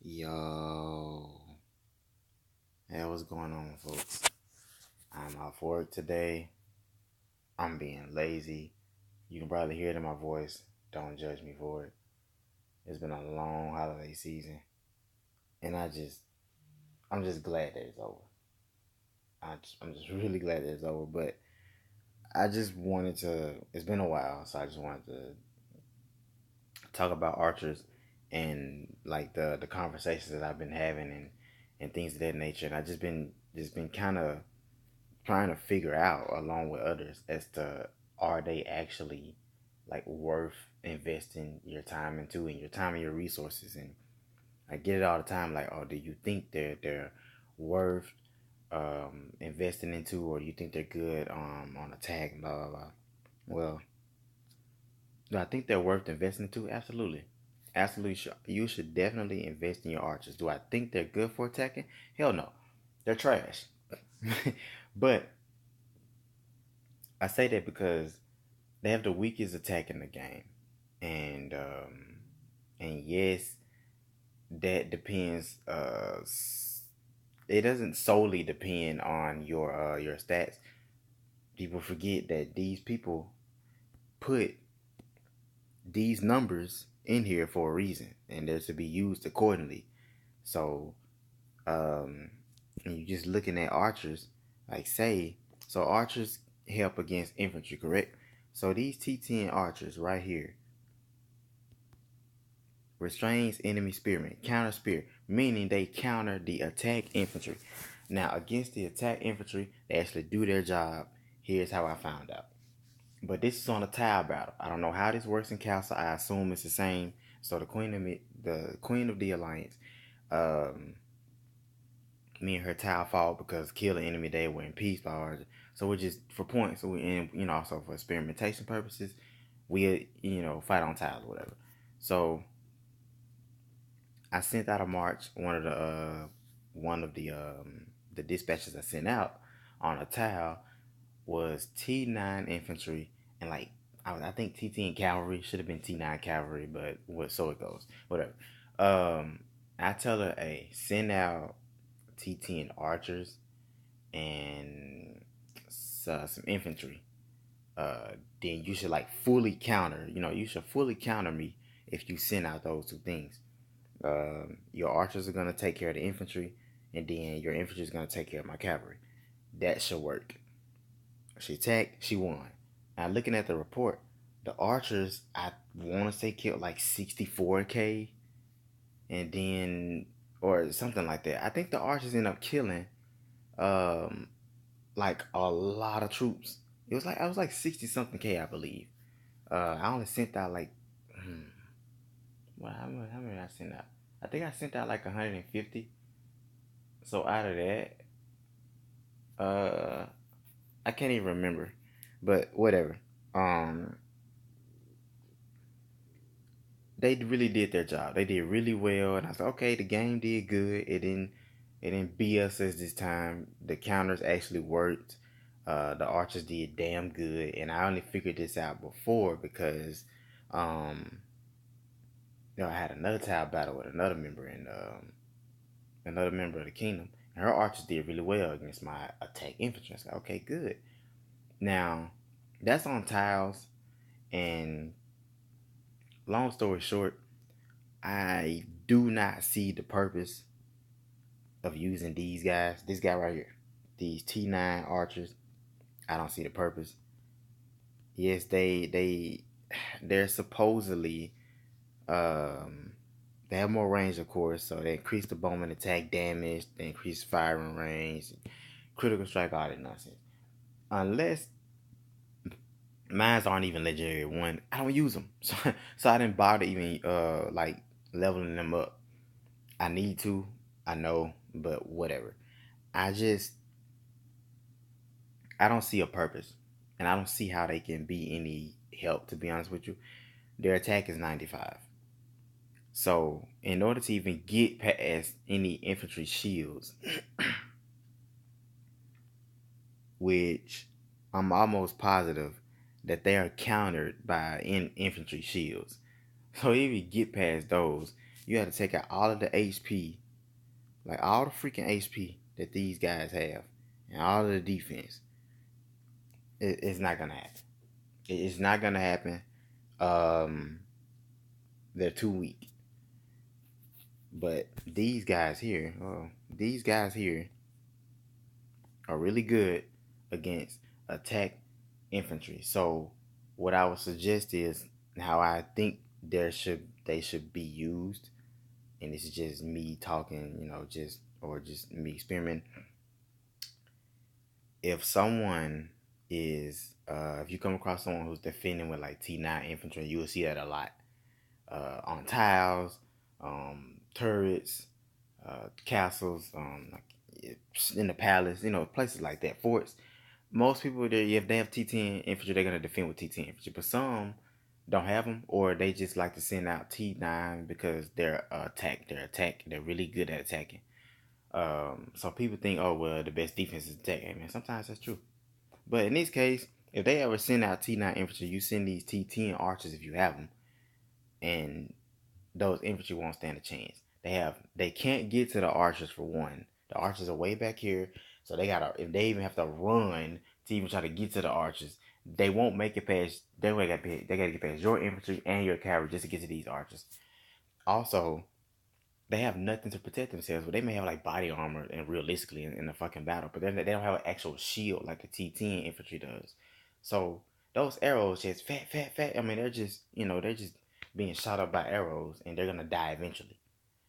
Yo, hey, what's going on, folks? I'm off work today. I'm being lazy. You can probably hear it in my voice. Don't judge me for it. It's been a long holiday season, and I'm just glad that it's over. I'm just really glad that it's over. But I just wanted to. It's been a while, so I just wanted to talk about archers and like the conversations that I've been having and things of that nature. And I just been kind of trying to figure out along with others as to are they actually like worth investing your time into and your time and your resources. And I get it all the time, like, oh, do you think they're worth investing into, or do you think they're good on attack, blah blah blah. Well, do I think they're worth investing into? Absolutely. Absolutely. You should definitely invest in your archers. Do I think they're good for attacking? Hell no. They're trash. But I say that because they have the weakest attack in the game, and and yes, that depends. It doesn't solely depend on your stats. People forget that these people put these numbers in here for a reason, and they're to be used accordingly. So, um, and you're just looking at archers, like say, so archers help against infantry, correct? So these T10 archers right here restrains enemy spearmen, counter spear, meaning they counter the attack infantry. Now, against the attack infantry, they actually do their job. Here's how I found out. But this is on a tile battle. I don't know how this works in Castle. I assume it's the same. So the queen of the alliance, um, me and her tile fought because kill the enemy they were in peace by ours. So we're just for points. So we and also for experimentation purposes, we fight on tiles or whatever. So I sent out a march. One of the dispatches I sent out on a tile was T9 infantry and like I think T10 cavalry should have been T9 cavalry, but so it goes. Whatever. Um, I tell her, hey, send out T10 archers and some infantry. Then you should like fully counter. You should fully counter me if you send out those two things. Your archers are gonna take care of the infantry, and then your infantry is gonna take care of my cavalry. That should work. She attacked, she won. Now looking at the report, the archers I want to say killed like 64K, and then or something like that. I think the archers end up killing um like a lot of troops. It was like I was like 60 something K, I believe. I only sent out like well, how many I sent out? I think I sent out like 150. So out of that, uh, I can't even remember, but whatever. Um, they really did their job. They did really well, and I was like, okay, the game did good. It didn't beat us as this time. The counters actually worked. The archers did damn good, and I only figured this out before because, um, I had another tile battle with another member of the kingdom, and her archers did really well against my attack infantry. I was like, okay, good. Now, that's on tiles, and long story short, I do not see the purpose of using these guys. This guy right here, these T9 archers. I don't see the purpose. Yes, they're supposedly um they have more range, of course, so they increase the bowman attack damage, they increase firing range, critical strike, all that nonsense. Unless mines aren't even legendary one, I don't use them, so I didn't bother even like leveling them up. I need to, I know, but whatever. I just I don't see a purpose, and I don't see how they can be any help. To be honest with you, their attack is 95. So in order to even get past any infantry shields, which I'm almost positive that they are countered by infantry shields. So if you get past those, You have to take out all of the HP, like all the freaking HP that these guys have, and all of the defense. It's not gonna happen. It's not gonna happen. Um, they're too weak. But these guys here are really good against attack infantry. So what I would suggest is how I think they should be used, and this is just me talking, just me experimenting. If someone is if you come across someone who's defending with like T9 infantry, you will see that a lot on tiles, turrets, castles, like in the palace, places like that, forts. Most people, if they have T10 infantry, they're gonna defend with T10 infantry. But some don't have them, or they just like to send out T9 because they're really good at attacking. So people think, oh well, the best defense is attack. Hey, man, sometimes that's true. But in this case, if they ever send out T9 infantry, you send these T10 archers if you have them, and those infantry won't stand a chance. They can't get to the archers for one. The archers are way back here, so they gotta if they even have to run to even try to get to the archers, they won't make it past. They gotta get past your infantry and your cavalry just to get to these archers. Also, they have nothing to protect themselves, but they may have like body armor and realistically in the fucking battle, but they don't have an actual shield like the T10 infantry does. So those arrows just fat. I mean, they're just being shot up by arrows, and they're gonna die eventually.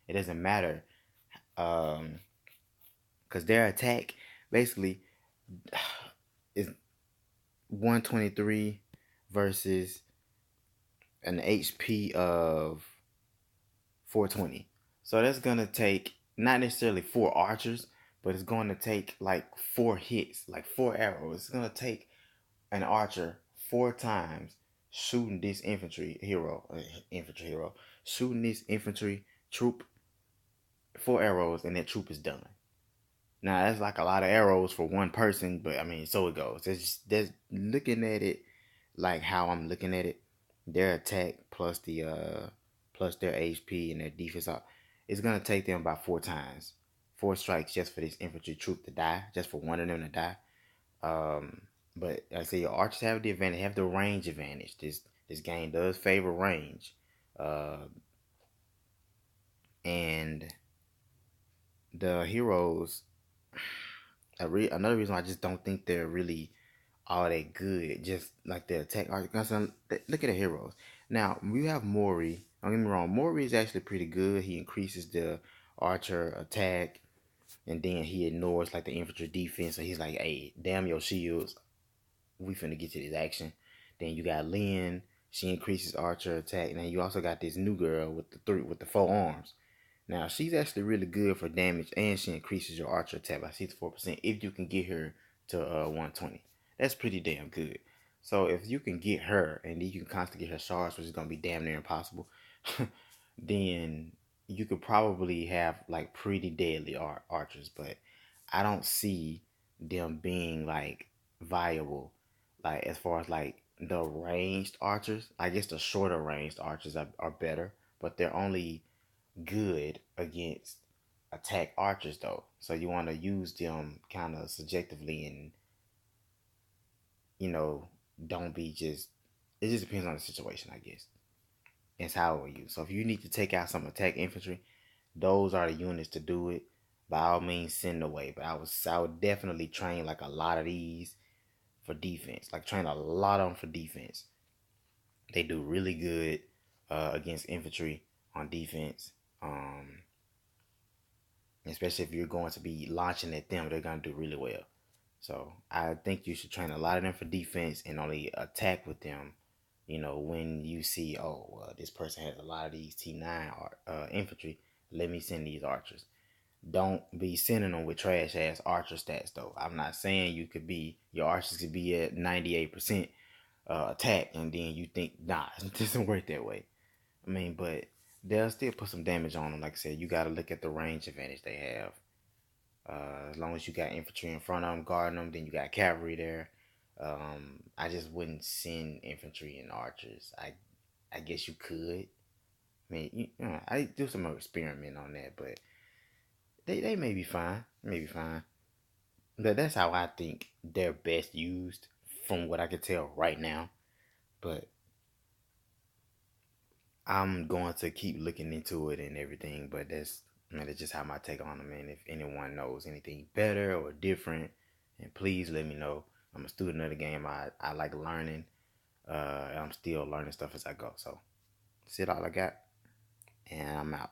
It doesn't matter, because their attack basically is 123 versus an HP of 420. So that's gonna take not necessarily four archers, but it's going to take like four hits, like four arrows. It's gonna take an archer four times shooting this infantry hero, shooting this infantry troop four arrows, and that troop is done. Now that's like a lot of arrows for one person, but I mean, so it goes. There's looking at it like how I'm looking at it. Their attack plus their HP and their defense up, it's gonna take them about four times, four strikes just for this infantry troop to die, just for one of them to die. Um, but like I say, your archers have the advantage, have the range advantage. This game does favor range, and the heroes. Another reason I just don't think they're really all that good. Just like the attack archer. Look at the heroes. Now we have Mori. Don't get me wrong. Mori is actually pretty good. He increases the archer attack, and then he ignores like the infantry defense. So he's like, "Hey, damn your shields. We finna get to this action." Then you got Lynn. She increases archer attack, and then you also got this new girl with the four arms. Now she's actually really good for damage, and she increases your archer attack by 64% if you can get her to 120. That's pretty damn good. So if you can get her, and then you can constantly get her shards, which is gonna be damn near impossible, then you could probably have like pretty deadly archers. But I don't see them being like viable, like as far as like the ranged archers. I guess the shorter ranged archers are better, but they're only good against attack archers though. So you want to use them kind of subjectively, and you know, don't be just. It just depends on the situation, I guess. It's how it use. So if you need to take out some attack infantry, those are the units to do it. By all means, send away. But I would definitely train like a lot of these for defense. Like train a lot of them for defense. They do really good against infantry on defense. Especially if you're going to be launching at them, they're going to do really well. So I think you should train a lot of them for defense and only attack with them. When you see, oh, well, this person has a lot of these T9 infantry, let me send these archers. Don't be sending them with trash ass archer stats though. I'm not saying your archers could be at 98% attack, and then you think, nah, it doesn't work that way. I mean, but they'll still put some damage on them. Like I said, you got to look at the range advantage they have. As long as you got infantry in front of them, guarding them, then you got cavalry there. I just wouldn't send infantry and archers. I guess you could, I mean, I do some more experiment on that, but they may be fine. Maybe fine. But that's how I think they're best used from what I can tell right now. But I'm going to keep looking into it and everything. But that's just how my take on them. And if anyone knows anything better or different, and please let me know. I'm a student of the game. I like learning. I'm still learning stuff as I go. So that's it all I got. And I'm out.